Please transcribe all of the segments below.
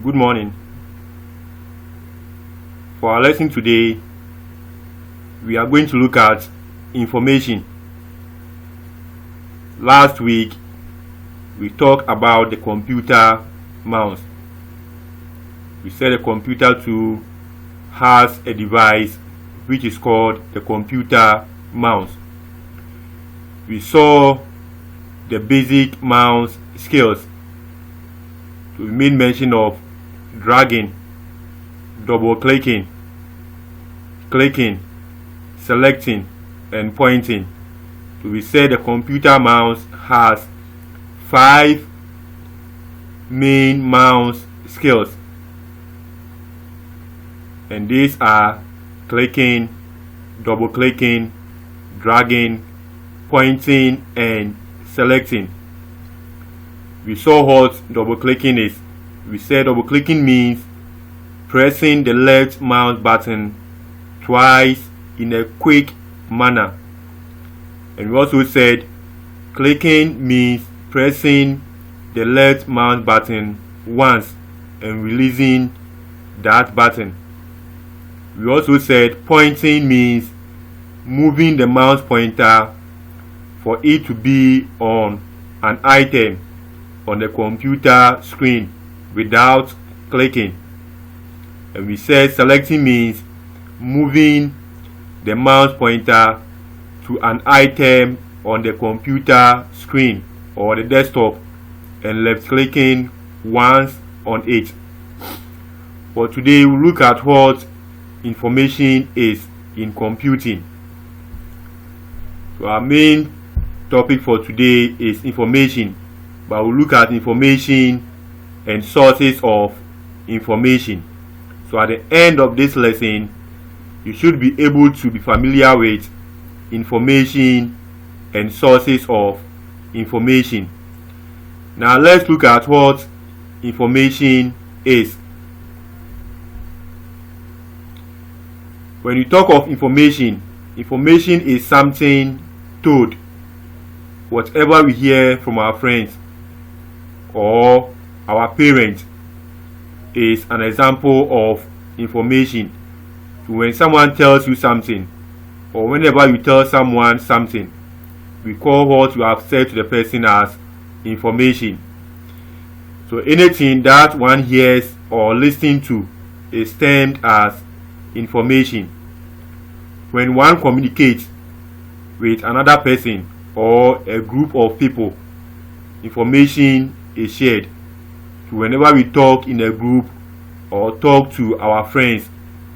Good morning. For our lesson today, we are going to look at information. Last week, we talked about the computer mouse. We said the computer too has a device which is called the computer mouse. We saw the basic mouse skills. We made mention of dragging, double clicking, clicking, selecting, and pointing. So we said the computer mouse has 5 main mouse skills, and these are clicking, double clicking, dragging, pointing, and selecting. We saw what double clicking is. We said double clicking means pressing the left mouse button twice in a quick manner. And we also said clicking means pressing the left mouse button once and releasing that button. We also said pointing means moving the mouse pointer for it to be on an item on the computer screen without clicking. And we said selecting means moving the mouse pointer to an item on the computer screen or the desktop and left clicking once on it. For today, we'll look at what information is in computing. So our main topic for today is information, but we'll look at information and sources of information. So at the end of this lesson, you should be able to be familiar with information and sources of information. Now let's look at what information is. When you talk of information, information is something told. Whatever we hear from our friends or our parents is an example of information. So when someone tells you something, or whenever you tell someone something, we call what you have said to the person as information. So anything that one hears or listens to is termed as information. When one communicates with another person or a group of people, information is shared. So whenever we talk in a group or talk to our friends,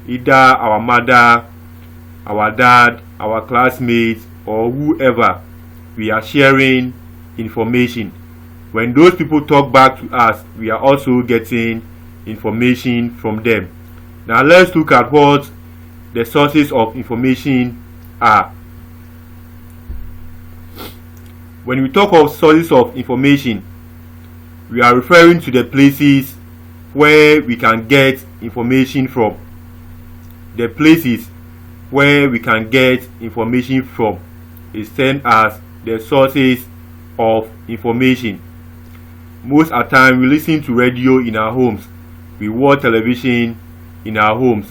either our mother, our dad, our classmates, or whoever, we are sharing information. When those people talk back to us, we are also getting information from them. Now let's look at what the sources of information are. When we talk of sources of information, we are referring to the places where we can get information from. The places where we can get information from is termed as the sources of information. Most of the time we listen to radio in our homes, we watch television in our homes.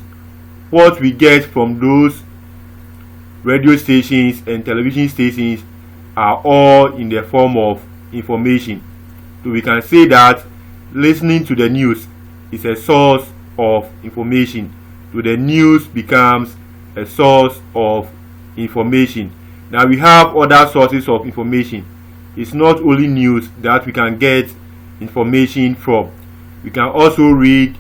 What we get from those radio stations and television stations are all in the form of information. So we can say that listening to the news is a source of information. So the news becomes a source of information. Now we have other sources of information. It's not only news that we can get information from. We can also read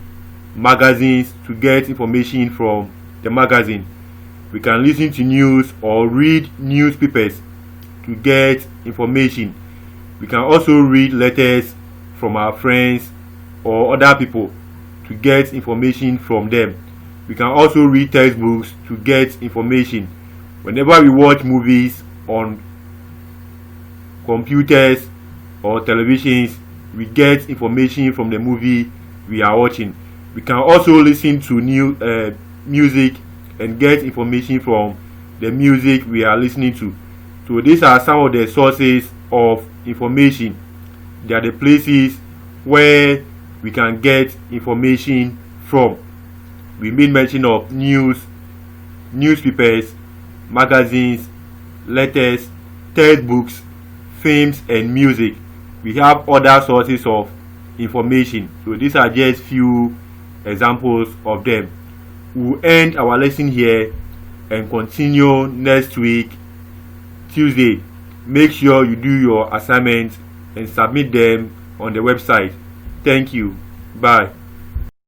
magazines to get information from the magazine. We can listen to news or read newspapers to get information. We can also read letters from our friends or other people to get information from them. We can also read textbooks to get information. Whenever we watch movies on computers or televisions, we get information from the movie we are watching. We can also listen to music and get information from the music we are listening to. So these are some of the sources of information. They are the places where we can get information from. We made mention of newspapers, magazines, letters, textbooks, films, and music. We have other sources of information. So these are just few examples of them. We'll end our lesson here and continue next week, Tuesday. Make sure you do your assignments and submit them on the website. Thank you. Bye.